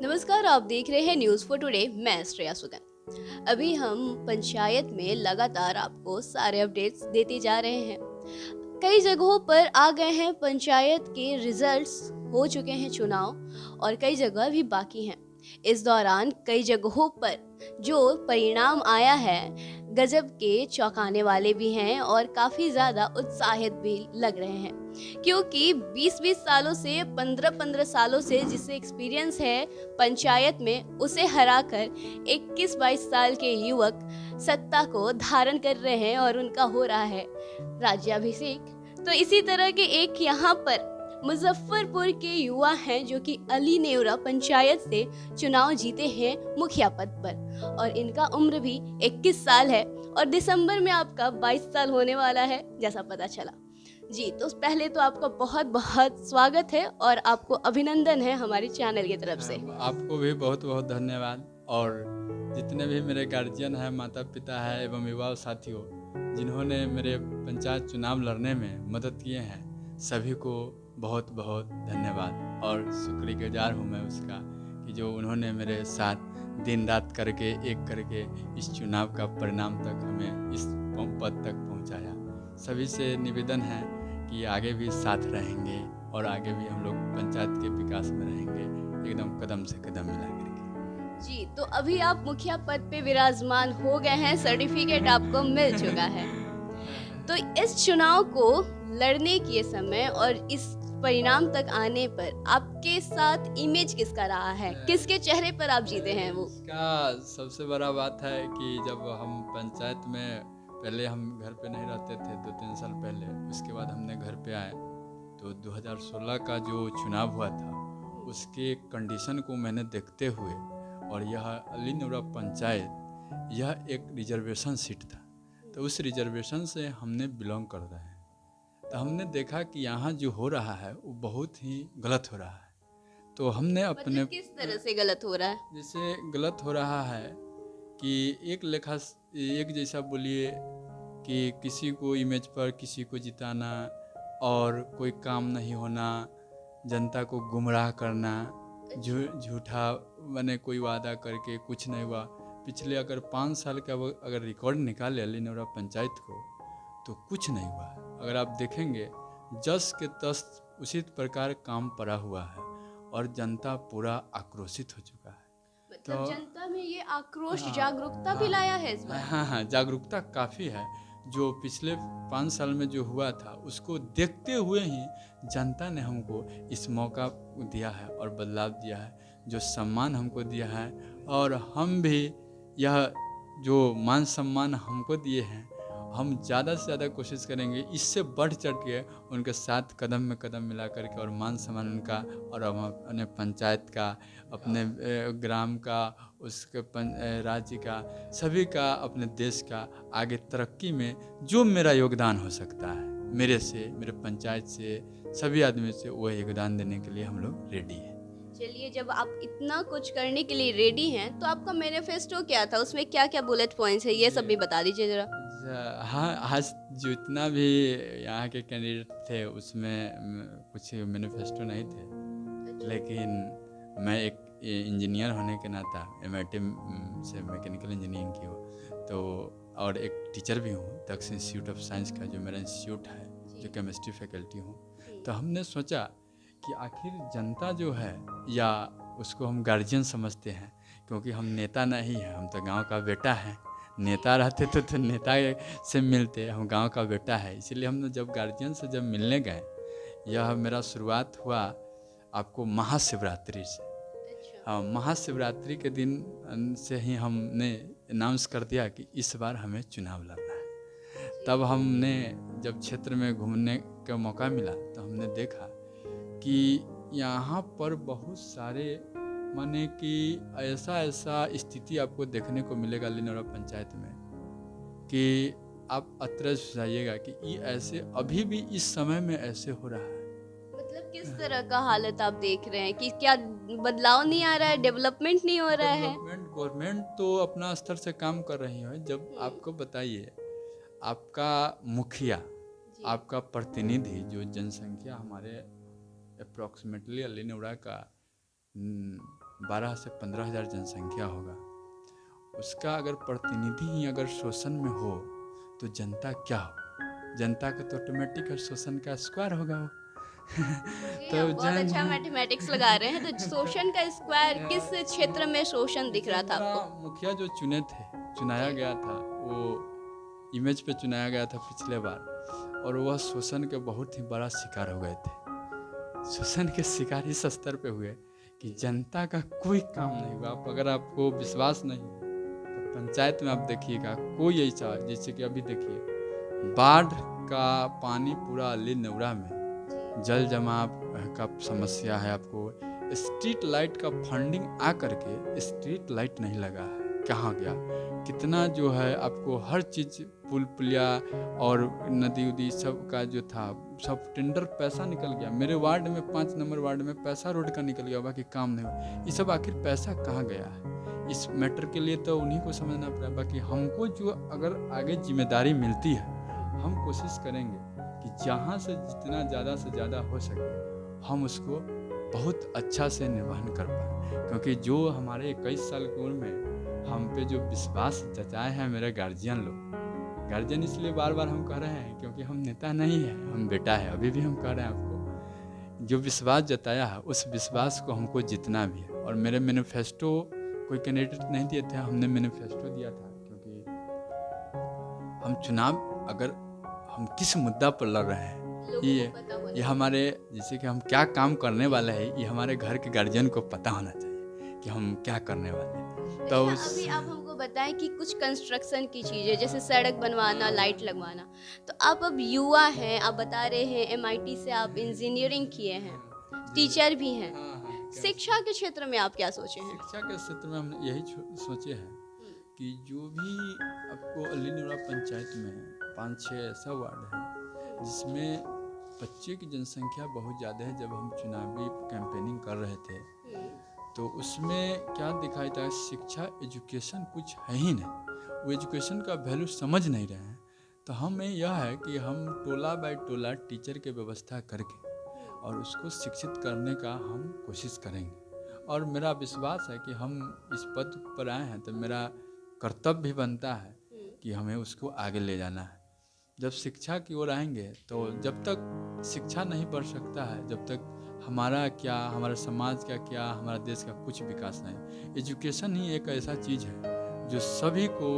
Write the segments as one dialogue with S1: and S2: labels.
S1: नमस्कार, आप देख रहे हैं न्यूज़ फॉर टुडे। मैं श्रेया सुगन। अभी हम पंचायत में लगातार आपको सारे अपडेट्स देते जा रहे हैं। कई जगहों पर आ गए हैं पंचायत के रिजल्ट्स, हो चुके हैं चुनाव और कई जगह भी बाकी हैं। इस दौरान कई जगहों पर जो परिणाम आया है, गजब के चौंकाने वाले भी हैं और काफ़ी ज़्यादा उत्साहित भी लग रहे हैं, क्योंकि 20-20 सालों से 15-15 सालों से जिसे एक्सपीरियंस है पंचायत में, उसे हराकर 21-22 साल के युवक सत्ता को धारण कर रहे हैं और उनका हो रहा है राज्याभिषेक। तो इसी तरह के एक यहाँ पर मुजफ्फरपुर के युवा हैं जो कि अली नेवरा पंचायत से चुनाव जीते हैं मुखिया पद पर, और इनका उम्र भी 21 साल है और दिसंबर में आपका 22 साल होने वाला है जैसा पता चला। जी, तो पहले तो आपका बहुत बहुत स्वागत है और आपको अभिनंदन है हमारे चैनल की तरफ से।
S2: आपको भी बहुत बहुत धन्यवाद। और जितने भी मेरे गार्जियन हैं, माता पिता हैं एवं युवा साथियों, जिन्होंने मेरे पंचायत चुनाव लड़ने में मदद किए हैं, सभी को बहुत बहुत धन्यवाद और शुक्रगुजार हूँ मैं उसका, कि जो उन्होंने मेरे साथ दिन रात करके एक करके इस चुनाव का परिणाम तक हमें इस पद तक पहुँचाया। सभी से निवेदन है कि आगे भी साथ रहेंगे और आगे भी हम लोग पंचायत के विकास में रहेंगे, एकदम कदम से कदम मिला करके।
S1: जी, तो अभी आप मुखिया पद पे विराजमान हो गए हैं, सर्टिफिकेट आपको मिल चुका है। तो इस चुनाव को लड़ने के समय और इस परिणाम तक आने पर आपके साथ इमेज किसका रहा है? किसके चेहरे पर आप जीते हैं वो?
S2: इसका सबसे बड़ा बात है कि जब हम पंचायत में, पहले हम घर पे नहीं रहते थे 2-3 साल पहले, उसके बाद हमने घर पे आए तो 2016 का जो चुनाव हुआ था उसके कंडीशन को मैंने देखते हुए, और यह अली नेवरा पंचायत यह एक रिजर्वेशन सीट था, तो उस रिजर्वेशन से हमने बिलोंग कर रहे हैं, तो हमने देखा कि यहाँ जो हो रहा है वो बहुत ही गलत हो रहा है। तो हमने अपने
S1: मतलब किस तरह से गलत हो रहा है?
S2: जैसे गलत हो रहा है कि एक जैसा बोलिए कि किसी को इमेज पर किसी को जिताना और कोई काम नहीं होना, जनता को गुमराह करना, झूठा मैंने कोई वादा करके कुछ नहीं हुआ। पिछले अगर 5 साल का अगर रिकॉर्ड निकाले अली नेवरा पंचायत को, तो कुछ नहीं हुआ है। अगर आप देखेंगे जस के तस उसी प्रकार काम पड़ा हुआ है और जनता पूरा आक्रोशित हो चुका है।
S1: मतलब
S2: तो
S1: जनता में ये आक्रोश, जागरूकता भी लाया है इस बार।
S2: हाँ, जागरूकता काफ़ी है। जो पिछले 5 साल में जो हुआ था उसको देखते हुए ही जनता ने हमको इस मौका दिया है और बदलाव दिया है, जो सम्मान हमको दिया है, और हम भी यह जो मान सम्मान हमको दिए हैं, हम ज़्यादा से ज़्यादा कोशिश करेंगे इससे बढ़ चढ़ के उनके साथ कदम में कदम मिला करके, और मान सम्मान उनका और हम अपने पंचायत का, अपने ग्राम का, उसके राज्य का, सभी का, अपने देश का आगे तरक्की में जो मेरा योगदान हो सकता है, मेरे से, मेरे पंचायत से, सभी आदमी से, वह योगदान देने के लिए हम लोग रेडी हैं।
S1: चलिए, जब आप इतना कुछ करने के लिए रेडी हैं तो आपका मैनिफेस्टो क्या था? उसमें क्या-क्या बुलेट पॉइंट्स है, ये सब भी बता दीजिए ज़रा।
S2: हाँ, आज जितना भी यहाँ के कैंडिडेट थे उसमें कुछ मैनिफेस्टो नहीं थे, लेकिन मैं एक इंजीनियर होने के नाता MIT से मैकेनिकल इंजीनियरिंग की हूँ, तो और एक टीचर भी हूँ दक्ष इंस्टीट्यूट ऑफ साइंस का, जो मेरा इंस्टीट्यूट है, जो केमिस्ट्री फैकल्टी हूँ। तो हमने सोचा कि आखिर जनता जो है, या उसको हम गार्जियन समझते हैं, क्योंकि हम नेता नहीं हैं, हम तो गांव का बेटा है। नेता रहते तो नेता से मिलते, हम गांव का बेटा है, इसलिए हम जब गार्जियन से जब मिलने गए, यह मेरा शुरुआत हुआ आपको महाशिवरात्रि से। हाँ, महाशिवरात्रि के दिन से ही हमने अनाउंस कर दिया कि इस बार हमें चुनाव लड़ना है। तब हमने जब क्षेत्र में घूमने का मौका मिला तो हमने देखा कि यहाँ पर बहुत सारे, माने कि ऐसा स्थिति आपको देखने को मिलेगा अली नेवरा पंचायत में कि आप अतरज हो जाइएगा कि ये ऐसे अभी भी इस समय में ऐसे हो रहा है।
S1: मतलब किस तरह का हालत आप देख रहे हैं कि क्या बदलाव नहीं आ रहा है, डेवलपमेंट नहीं हो रहा है?
S2: गवर्नमेंट तो अपना स्तर से काम कर रही है। जब आपको बताइए, आपका मुखिया, आपका प्रतिनिधि, जो जनसंख्या हमारे अप्रोक्सीमेटली अली नेवरा का 12 से 15,000 जनसंख्या होगा, उसका अगर प्रतिनिधि ही अगर शोषण में हो तो जनता क्या हो? जनता का तो ऑटोमेटिक शोषण का स्क्वायर होगा वो।
S1: जी,
S2: तो
S1: आप बहुत अच्छा मैथमेटिक्स लगा रहे हैं। तो शोषण का स्क्वायर किस क्षेत्र में शोषण दिख रहा था
S2: हमारा
S1: आपको?
S2: मुखिया जो चुनाया
S1: जी।
S2: गया था, वो इमेज पे चुनाया गया था पिछले बार, और वह शोषण के बहुत ही बड़ा शिकार हो गए थे। शोषण के शिकार इस स्तर पे हुए कि जनता का कोई काम नहीं हुआ। अगर आपको विश्वास नहीं है तो पंचायत में आप देखिएगा, कोई ऐसा, जैसे कि अभी देखिए बाढ़ का पानी पूरा अली नौरा में, जल जमाव का समस्या है आपको, स्ट्रीट लाइट का फंडिंग आ करके स्ट्रीट लाइट नहीं लगा है, कहाँ गया? कितना जो है आपको हर चीज़, पुल पुलिया और नदी उदी सब का जो था, सब टेंडर पैसा निकल गया। मेरे वार्ड में 5 नंबर वार्ड में पैसा रोड का निकल गया, बाकी काम नहीं हुआ। ये सब आखिर पैसा कहाँ गया है? इस मैटर के लिए तो उन्हीं को समझना पड़ा। बाकी हमको जो अगर आगे जिम्मेदारी मिलती है, हम कोशिश करेंगे कि जहाँ से जितना ज़्यादा से ज़्यादा हो सके हम उसको बहुत अच्छा से निर्वहन कर पाएँ। क्योंकि जो हमारे 21 साल की उम्र में हम पे जो विश्वास जताए हैं मेरे गार्जियन लोग, गार्जियन इसलिए बार बार हम कह रहे हैं क्योंकि हम नेता नहीं हैं, हम बेटा है। अभी भी हम कह रहे हैं आपको, जो विश्वास जताया है उस विश्वास को हमको जितना भी है। और मेरे मैनिफेस्टो कोई कैंडिडेट नहीं दिए थे, हमने मैनिफेस्टो दिया था। क्योंकि हम चुनाव अगर हम किस मुद्दा पर लड़ रहे हैं, ये हमारे, जैसे कि हम क्या काम करने वाले हैं, ये हमारे घर के गार्जियन को पता होना चाहिए कि हम क्या करने वाले हैं। तो
S1: अभी आप हमको बताएं कि कुछ कंस्ट्रक्शन की चीज़ें जैसे सड़क बनवाना, लाइट लगवाना, तो आप अब युवा हैं, आप बता रहे हैं एमआईटी से आप इंजीनियरिंग किए हैं, टीचर भी हैं, शिक्षा के क्षेत्र में आप क्या सोचे हैं?
S2: शिक्षा के क्षेत्र में हमने यही सोचे हैं कि जो भी आपको अली नूरा पंचायत में 5-6 ऐसा वार्ड है जिसमें बच्चे की जनसंख्या बहुत ज़्यादा है। जब हम चुनावी कैंपेनिंग कर रहे थे तो उसमें क्या दिखाई था, शिक्षा एजुकेशन कुछ है ही नहीं, वो एजुकेशन का वैल्यू समझ नहीं रहे हैं। तो हमें यह है कि हम टोला बाय टोला टीचर की व्यवस्था करके और उसको शिक्षित करने का हम कोशिश करेंगे। और मेरा विश्वास है कि हम इस पद पर आए हैं तो मेरा कर्तव्य भी बनता है कि हमें उसको आगे ले जाना है। जब शिक्षा की ओर आएंगे तो जब तक शिक्षा नहीं बढ़ सकता है, जब तक हमारा क्या, हमारा समाज का क्या, हमारा देश का कुछ विकास नहीं। एजुकेशन ही एक ऐसा चीज़ है जो सभी को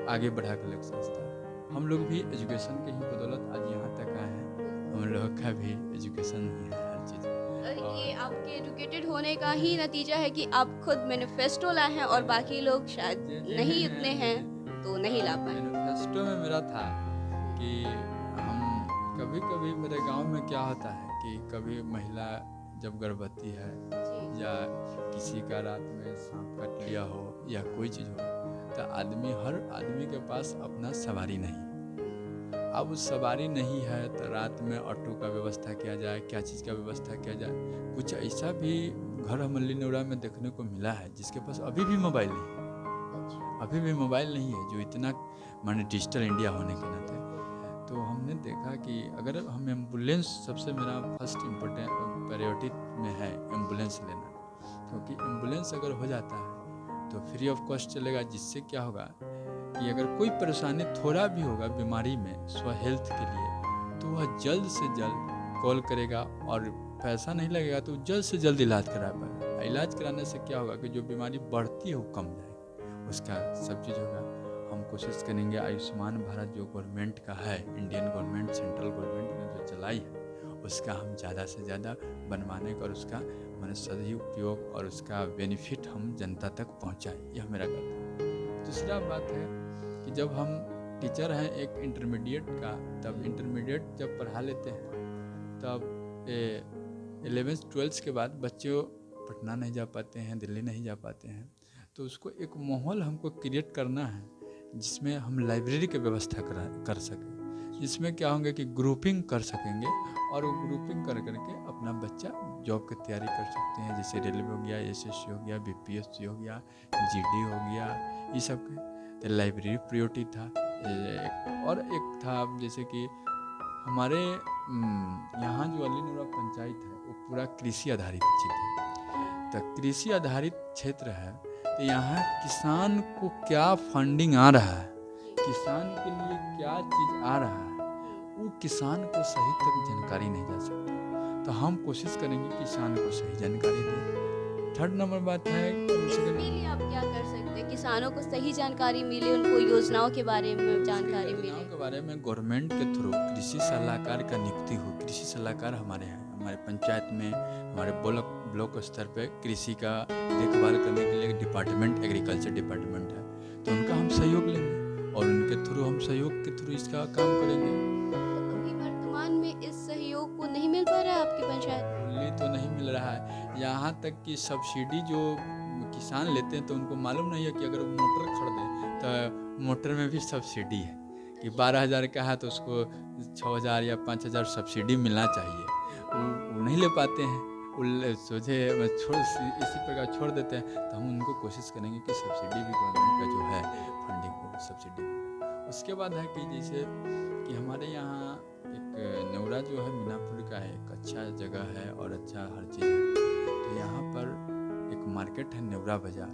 S2: आगे बढ़ा कर ले सकता है। हम लोग भी एजुकेशन के ही बदौलत आज यहाँ तक आए हैं। हम लोग का भी एजुकेशन ही है हर चीज़।
S1: और ये आपके एजुकेटेड होने का ही नतीजा है कि आप खुद मैनिफेस्टो लाए हैं और बाकी लोग शायद नहीं इतने हैं तो नहीं ला पाए।
S2: मैनिफेस्टो में मेरा था कि हम कभी कभी, मेरे गांव में क्या होता है कि कभी महिला जब गर्भवती है या किसी का रात में सांप काट लिया हो या कोई चीज़ हो, तो हर आदमी के पास अपना सवारी नहीं। अब उस सवारी नहीं है तो रात में ऑटो का व्यवस्था किया जाए, क्या चीज़ का व्यवस्था किया जाए। कुछ ऐसा भी घर अमली नौरा में देखने को मिला है जिसके पास अभी भी मोबाइल नहीं है, अभी भी मोबाइल नहीं है, जो इतना माने डिजिटल इंडिया होने के नाते। तो हमने देखा कि अगर हम एम्बुलेंस, सबसे मेरा फर्स्ट इम्पोर्टेंट प्रायोरिटी में है एम्बुलेंस लेना, क्योंकि एम्बुलेंस अगर हो जाता है तो फ्री ऑफ कॉस्ट चलेगा। जिससे क्या होगा कि अगर कोई परेशानी थोड़ा भी होगा बीमारी में, स्व हेल्थ के लिए, तो वह जल्द से जल्द कॉल करेगा और पैसा नहीं लगेगा तो जल्द से जल्द इलाज करा पाएगा। इलाज कराने से क्या होगा कि जो बीमारी बढ़ती है वो कम जाएगी, उसका सब चीज़ होगा। हम कोशिश करेंगे आयुष्मान भारत जो गवर्नमेंट का है, इंडियन गवर्नमेंट, सेंट्रल गवर्नमेंट ने जो चलाई है, उसका हम ज़्यादा से ज़्यादा बनवाने का और उसका मैंने सही उपयोग और उसका बेनिफिट हम जनता तक पहुंचाएं, यह मेरा कर्तव्य है। दूसरा बात है कि जब हम टीचर हैं एक इंटरमीडिएट का, तब इंटरमीडिएट जब पढ़ा लेते हैं तब 11th-12th के बाद बच्चे पटना नहीं जा पाते हैं, दिल्ली नहीं जा पाते हैं, तो उसको एक माहौल हमको क्रिएट करना है जिसमें हम लाइब्रेरी की व्यवस्था कर सकें, जिसमें क्या होंगे कि ग्रुपिंग कर सकेंगे और वो ग्रुपिंग कर करके अपना बच्चा जॉब की तैयारी कर सकते हैं। जैसे रेलवे हो गया, एसएससी हो गया, बीपीएससी हो गया, जीडी हो गया, ये सब के तो लाइब्रेरी प्रायोरिटी था। और एक था जैसे कि हमारे यहाँ जो अली नूरा पंचायत है वो पूरा कृषि आधारित चीज़ है। तो कृषि आधारित क्षेत्र है, तो यहाँ किसान को क्या फंडिंग आ रहा है, किसान के लिए क्या चीज़ आ रहा है, वो किसान को सही तक जानकारी नहीं जा सकती। तो हम कोशिश करेंगे किसान को सही जानकारी दें। थर्ड नंबर बात है,
S1: इसके लिए आप क्या कर सकते हैं? किसानों को सही जानकारी मिले, उनको योजनाओं के बारे में जानकारी मिले।
S2: योजनाओं के बारे में गवर्नमेंट के थ्रू कृषि सलाहकार का नियुक्ति हो। कृषि सलाहकार हमारे हैं, हमारे पंचायत में, हमारे ब्लॉक स्तर पे कृषि का देखभाल करने के लिए डिपार्टमेंट, एग्रीकल्चर डिपार्टमेंट है, तो उनका हम सहयोग लेंगे और उनके थ्रू हम सहयोग के थ्रू इसका काम करेंगे।
S1: तो अभी वर्तमान में इस सहयोग को नहीं मिल पा रहा है आपकी पंचायत में?
S2: तो नहीं मिल रहा है। यहाँ तक कि सब्सिडी जो किसान लेते हैं तो उनको मालूम नहीं है कि अगर वो मोटर खरीदें तो मोटर में भी सब्सिडी है, कि 12,000 का है तो उसको 6,000 या 5,000 सब्सिडी मिलना चाहिए। वो नहीं ले पाते हैं, वो सोचे इसी प्रकार छोड़ देते हैं। तो हम उनको कोशिश करेंगे कि सब्सिडी भी गवर्नमेंट का जो है फंडिंग को सब्सिडी मिले। उसके बाद है कि जैसे कि हमारे यहाँ एक नेवरा जो है मीनापुर का है, एक अच्छा जगह है और अच्छा हर चीज़ है। तो यहाँ पर एक मार्केट है नेवरा बाज़ार,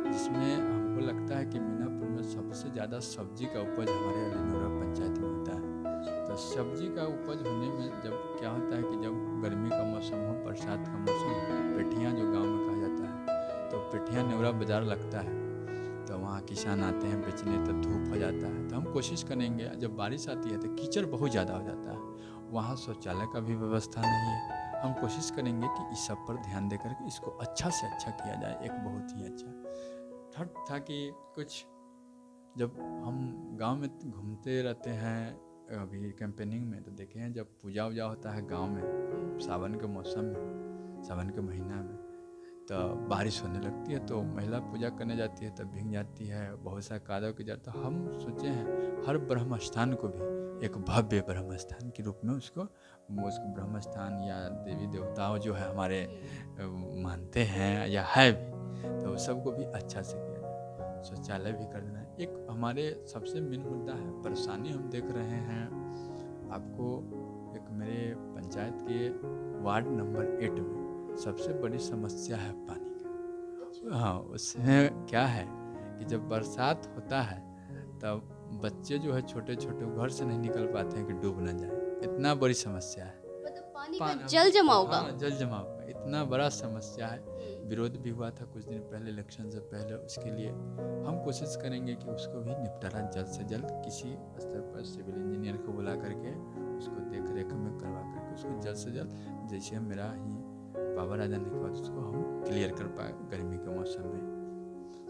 S2: जिसमें हमको लगता है कि मीनापुर में सबसे ज़्यादा सब्जी का उपज हमारे नेवरा पंचायत में होता है। तो सब्जी का उपज होने में जब क्या होता है कि जब गर्मी का मौसम हो, बरसात का मौसम हो, पेठियाँ जो गाँव में कहा जाता है, तो पेठियाँ नेवरा बाज़ार लगता है, तो वहाँ किसान आते हैं बेचने, तो धूप हो जाता है। तो हम कोशिश करेंगे, जब बारिश आती है तो कीचड़ बहुत ज़्यादा हो जाता है, वहाँ शौचालय का भी व्यवस्था नहीं है। हम कोशिश करेंगे कि इस सब पर ध्यान देकर के इसको अच्छा से अच्छा किया जाए, एक बहुत ही अच्छा। थर्ड था कि कुछ जब हम गांव में घूमते रहते हैं अभी कैंपेनिंग में, तो देखे हैं जब पूजा वूजा होता है गांव में सावन के मौसम में, सावन के महीना में, तो बारिश होने लगती है, तो महिला पूजा करने जाती है, तब भीग जाती है, बहुत सा कादव की जाता है। हम सोचे हैं हर ब्रह्म स्थान को भी एक भव्य ब्रह्म स्थान के रूप में उसको ब्रह्म स्थान या देवी देवताओं जो है हमारे मानते हैं या है भी, तो सबको भी अच्छा से किया जाए, शौचालय भी कर देना है। एक हमारे सबसे मेन मुद्दा है, परेशानी हम देख रहे हैं आपको, एक मेरे पंचायत के वार्ड नंबर 8 में सबसे बड़ी समस्या है पानी का। हाँ, उसमें क्या है कि जब बरसात होता है तब बच्चे जो है छोटे छोटे घर से नहीं निकल पाते हैं कि डूब ना जाए, इतना बड़ी समस्या है।
S1: मतलब पानी का जल जमाव का?
S2: हाँ, जल जमाव का इतना बड़ा समस्या है। विरोध भी हुआ था कुछ दिन पहले, इलेक्शन से पहले। उसके लिए हम कोशिश करेंगे कि उसको भी निपटारा जल्द से जल्द किसी स्तर पर सिविल इंजीनियर को बुला करके उसको देख रेख में करवा करके उसको जल्द से जल्द, जैसे मेरा ही पावर आ जाने के बाद उसको हम क्लियर कर पाए गर्मी के मौसम में।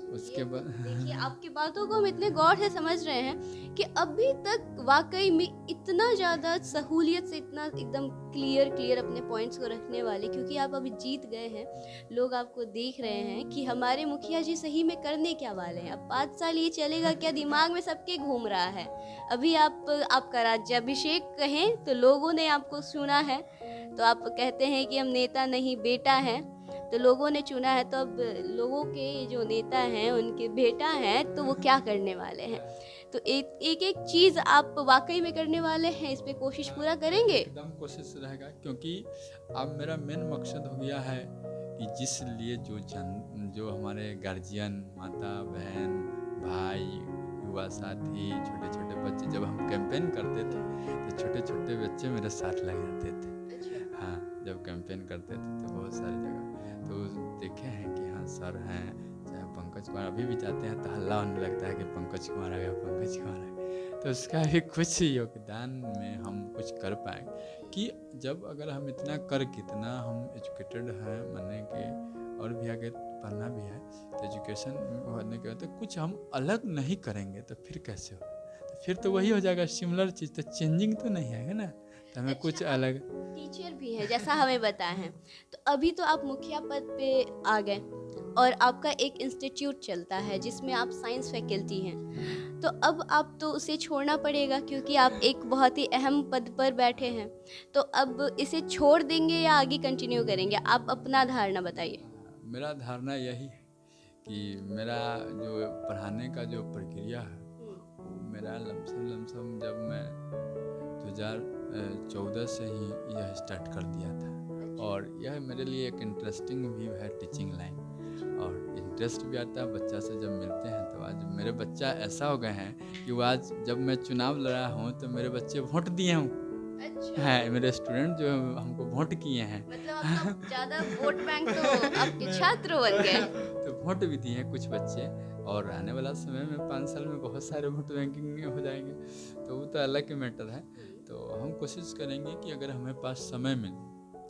S2: उसके बाद
S1: देखिए, आपकी बातों को हम इतने गौर से समझ रहे हैं कि अभी तक वाकई में इतना ज़्यादा सहूलियत से, इतना एकदम क्लियर अपने पॉइंट्स को रखने वाले, क्योंकि आप अभी जीत गए हैं, लोग आपको देख रहे हैं कि हमारे मुखिया जी सही में करने क्या वाले हैं। अब 5 साल ये चलेगा क्या, दिमाग में सबके घूम रहा है। अभी आपका राज्याभिषेक कहें तो लोगों ने आपको सुना है, तो आप कहते हैं कि हम नेता नहीं बेटा हैं, तो लोगों ने चुना है, तो अब लोगों के जो नेता हैं उनके बेटा हैं, तो वो क्या करने वाले हैं। तो एक चीज़ आप वाकई में करने वाले हैं, इस पे कोशिश पूरा करेंगे?
S2: एकदम कोशिश रहेगा, क्योंकि अब मेरा मेन मकसद हो गया है कि जिस लिए जो हमारे गार्जियन, माता बहन, भाई, युवा साथी, छोटे छोटे बच्चे, जब हम कैंपेन करते थे तो छोटे छोटे बच्चे मेरे साथ लग जाते थे। हाँ, जब कैंपेन करते थे तो बहुत सारी जगह तो देखे हैं कि हाँ सर हैं, चाहे पंकज कुमार, अभी भी जाते हैं तो हल्ला होने लगता है कि पंकज कुमार आ गया, पंकज कुमार आ गया। तो उसका भी कुछ योगदान में हम कुछ कर पाए कि जब अगर हम इतना कर, कितना हम एजुकेटेड हैं, माने कि और भी आगे पढ़ना भी है, तो एजुकेशन होने के बाद तो कुछ हम अलग नहीं करेंगे तो फिर कैसे होगा, तो फिर तो वही हो जाएगा सिमिलर चीज़, तो चेंजिंग तो नहीं है ना, तो हमें कुछ अलग।
S1: टीचर भी है जैसा हमें बताया है, तो अभी तो आप मुखिया पद पे आ गए और आपका एक इंस्टीट्यूट चलता है जिसमें आप साइंस फैकल्टी हैं, तो अब आप तो उसे छोड़ना पड़ेगा क्योंकि आप एक बहुत ही अहम पद पर बैठे हैं। तो अब इसे छोड़ देंगे या आगे कंटिन्यू करेंगे? आप अपना धारणा बताइए।
S2: मेरा धारणा यही है कि मेरा जो पढ़ाने का जो प्रक्रिया है वो मेरा लमसम जब मैं 2014 से ही यह स्टार्ट कर दिया था। और यह मेरे लिए एक इंटरेस्टिंग भी है टीचिंग लाइन, और इंटरेस्ट भी आता है बच्चा से जब मिलते हैं। तो आज मेरे बच्चा ऐसा हो गए हैं कि वो आज जब मैं चुनाव लड़ा हूँ तो मेरे बच्चे वोट दिए हूँ।
S1: अच्छा,
S2: है मेरे स्टूडेंट जो हमको वोट किए हैं।
S1: मतलब आपका ज़्यादा वोट बैंक तो आपके छात्र बन गए।
S2: तो वोट भी दिए हैं कुछ बच्चे, और आने वाला समय में 5 साल में बहुत सारे वोट बैंकिंग हो जाएंगे, तो वो तो अलग के मैटर है। तो हम कोशिश करेंगे कि अगर हमें पास समय मिले,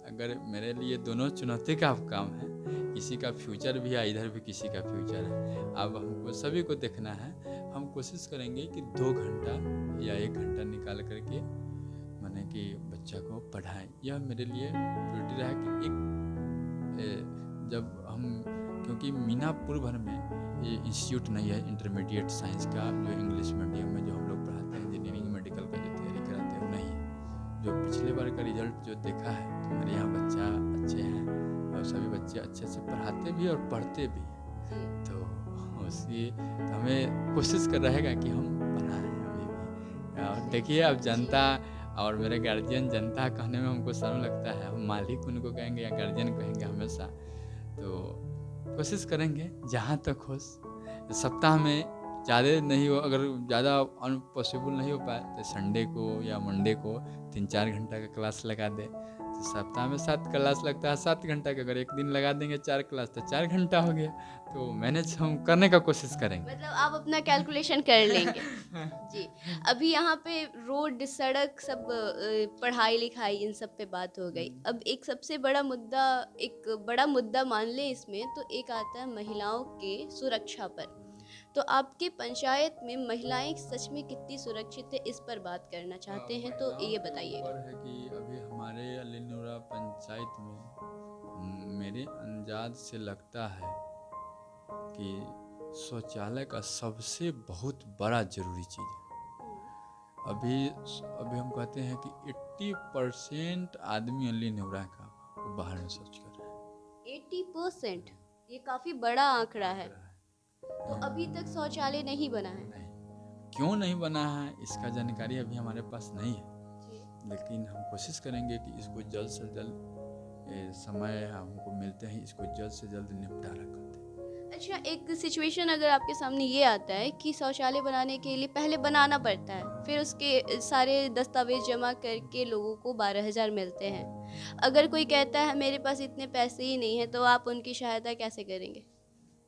S2: अगर मेरे लिए दोनों चुनौती का काम है, किसी का फ्यूचर भी है इधर भी किसी का फ्यूचर है, अब हमको सभी को देखना है। हम कोशिश करेंगे कि 2 घंटा या 1 घंटा निकाल करके माने कि बच्चा को पढ़ाएं। यह मेरे लिए प्रायोरिटी रहा कि जब हम, क्योंकि मीनापुर भर में ये इंस्टीट्यूट नहीं है इंटरमीडिएट साइंस का जो इंग्लिश मीडियम में जो हम लोग पढ़ाते हैं, इंजीनियरिंग मेडिकल का जो तैयारी कराते हैं वो नहीं है। जो पिछले बार का रिजल्ट जो देखा है तो मेरे यहाँ बच्चा अच्छे हैं और सभी बच्चे अच्छे से पढ़ाते भी और पढ़ते भी हैं। तो हमें कोशिश कर रहेगा कि हम पढ़ाएं अभी भी। और देखिए अब जनता और मेरे गार्जियन, जनता कहने में हमको शर्म लगता है, हम मालिक उनको कहेंगे या गार्जियन कहेंगे हमेशा। तो कोशिश करेंगे जहाँ तक हो, सप्ताह में ज़्यादा नहीं हो, अगर ज़्यादा पॉसिबल नहीं हो पाए तो संडे को या मंडे को 3-4 घंटा का क्लास लगा दे। तो सप्ताह में 7 क्लास लगता है 7 घंटा का, अगर एक दिन लगा देंगे 4 क्लास तो 4 घंटा हो गया। तो मैनेज हम करने का कोशिश करेंगे।
S1: मतलब आप अपना कैलकुलेशन कर लेंगे। जी, अभी यहाँ पे रोड, सड़क, सब पढ़ाई लिखाई इन सब पे बात हो गई। अब एक सबसे बड़ा मुद्दा, एक बड़ा मुद्दा मान ले इसमें, तो एक आता है महिलाओं के सुरक्षा पर। तो आपके पंचायत में महिलाएं सच में कितनी सुरक्षित है, इस पर बात करना चाहते हैं, तो ये बताइए।
S2: और है कि अभी हमारे अलीनुरा पंचायत में मेरे अंदाज से लगता है कि शौचालय का सबसे बहुत बड़ा ज़रूरी चीज़ है। अभी हम कहते हैं कि 80% आदमी अलीनुरा का वो बाहर में शौच कर रहा है।
S1: 80%? ये काफ़ी बड़ा आंकड़ा है। तो अभी तक शौचालय नहीं बना है?
S2: नहीं, क्यों नहीं बना है इसका जानकारी अभी हमारे पास नहीं है, लेकिन हम कोशिश करेंगे कि इसको जल्द से जल्द, समय हमको मिलते हैं, इसको जल्द से जल्द निपटारा कर दें।
S1: अच्छा, एक सिचुएशन अगर आपके सामने ये आता है कि शौचालय बनाने के लिए पहले बनाना पड़ता है, फिर उसके सारे दस्तावेज जमा करके लोगों को 12,000 मिलते हैं। अगर कोई कहता है मेरे पास इतने पैसे ही नहीं है, तो आप उनकी सहायता कैसे करेंगे?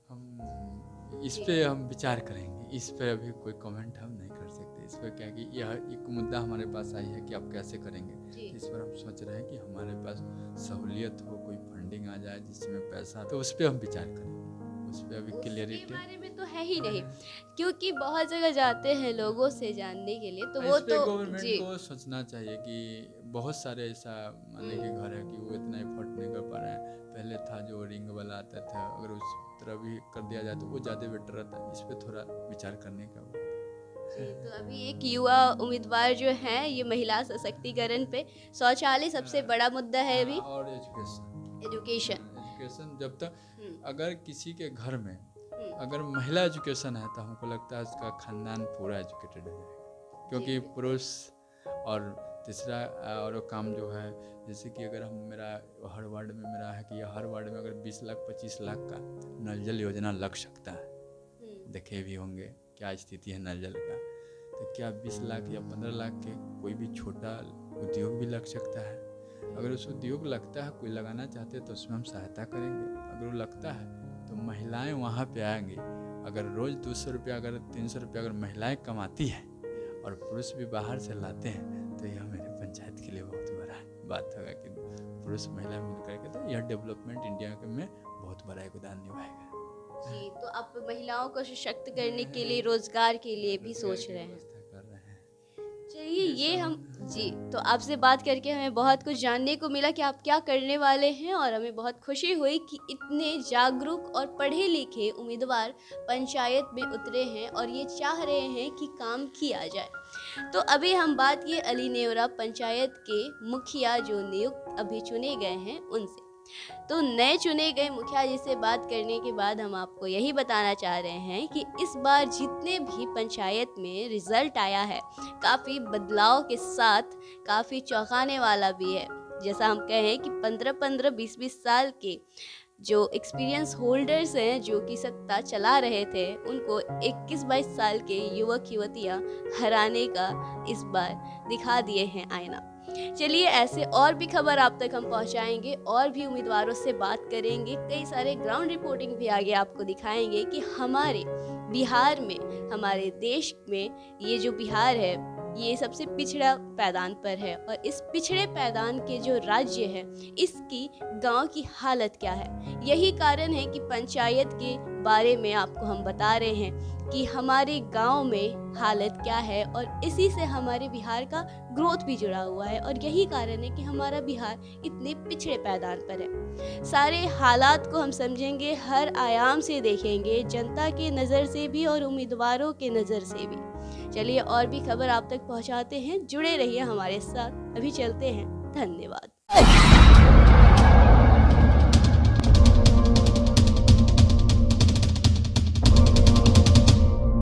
S2: हम इस पे हम विचार करेंगे, इस पे अभी कोई कमेंट हम नहीं कर सकते। इस पर क्या कि यह एक मुद्दा हमारे पास आई है कि आप कैसे करेंगे, इस पर हम सोच रहे हैं कि हमारे पास सहूलियत हो, कोई फंडिंग आ जाए जिसमें पैसा, तो उस पर हम विचार करेंगे। उस पर अभी क्लियरिटी
S1: उसके बारे में तो है ही नहीं, क्योंकि बहुत जगह जाते हैं लोगों से जानने के लिए, तो वो
S2: इस पे
S1: तो
S2: गवर्नमेंट को सोचना चाहिए कि बहुत सारे ऐसा माने के घर है कि वो इतना एफर्ट नहीं कर पा रहे हैं। पहले था जो रिंग वाला आता था, अगर उस तरह भी कर दिया जाए तो वो ज़्यादा बेटर रहता है। इस पे थोड़ा विचार करने का
S1: तो अभी एक युवा उम्मीदवार जो हैं, ये महिला सशक्तिकरण पे, शौचालय सबसे बड़ा मुद्दा है अभी,
S2: और एजुकेशन जब तक अगर किसी के घर में अगर महिला एजुकेशन है तो हमको लगता है उसका खानदान पूरा एजुकेटेड हो जाएगा, क्योंकि पुरुष। और तीसरा और काम जो है, जैसे कि अगर हम मेरा हर वार्ड में मेरा है कि हर वार्ड में अगर 20 लाख 25 लाख का नल जल योजना लग सकता है, देखे भी होंगे क्या स्थिति है नल जल का, तो क्या 20 लाख या 15 लाख के कोई भी छोटा उद्योग भी लग सकता है। अगर उस उद्योग लगता है, कोई लगाना चाहते हैं तो उसमें हम सहायता करेंगे। अगर वो लगता है तो महिलाएं वहाँ पे आएंगी। अगर रोज़ 200 रुपया, अगर 300 रुपया अगर महिलाएं कमाती हैं और पुरुष भी बाहर से लाते हैं, तो यह मेरे पंचायत के लिए बहुत बड़ा बात होगा कि पुरुष महिला मिल करके, तो यह डेवलपमेंट इंडिया में बहुत बड़ा योगदान निभाएगा।
S1: जी, तो आप महिलाओं को सशक्त करने के लिए, रोजगार के लिए भी सोच रहे हैं। चलिए, ये हम जी, तो आपसे बात करके हमें बहुत कुछ जानने को मिला कि आप क्या करने वाले हैं, और हमें बहुत खुशी हुई कि इतने जागरूक और पढ़े लिखे उम्मीदवार पंचायत में उतरे हैं और ये चाह रहे हैं कि काम किया जाए। तो अभी हम बात किए अलीनेवरा पंचायत के मुखिया जो नियुक्त अभी चुने गए हैं उनसे। तो नए चुने गए मुखिया जी से बात करने के बाद हम आपको यही बताना चाह रहे हैं कि इस बार जितने भी पंचायत में रिजल्ट आया है, काफ़ी बदलाव के साथ काफ़ी चौंकाने वाला भी है। जैसा हम कहें कि 15-15, 20-20 साल के जो एक्सपीरियंस होल्डर्स हैं, जो कि सत्ता चला रहे थे, उनको 21-22 साल के युवक युवतियां हराने का इस बार दिखा दिए हैं आईना। चलिए, ऐसे और भी खबर आप तक हम पहुंचाएंगे और भी उम्मीदवारों से बात करेंगे, कई सारे ग्राउंड रिपोर्टिंग भी आगे आपको दिखाएंगे कि हमारे बिहार में, हमारे देश में ये जो बिहार है ये सबसे पिछड़ा पैदान पर है, और इस पिछड़े पैदान के जो राज्य है इसकी गांव की हालत क्या है। यही कारण है कि पंचायत के बारे में आपको हम बता रहे हैं कि हमारे गांव में हालत क्या है, और इसी से हमारे बिहार का ग्रोथ भी जुड़ा हुआ है, और यही कारण है कि हमारा बिहार इतने पिछड़े पैदान पर है। सारे हालात को हम समझेंगे, हर आयाम से देखेंगे, जनता के नज़र से भी और उम्मीदवारों के नज़र से भी। चलिए, और भी खबर आप तक पहुंचाते हैं, जुड़े रहिए हमारे साथ। अभी चलते हैं, धन्यवाद।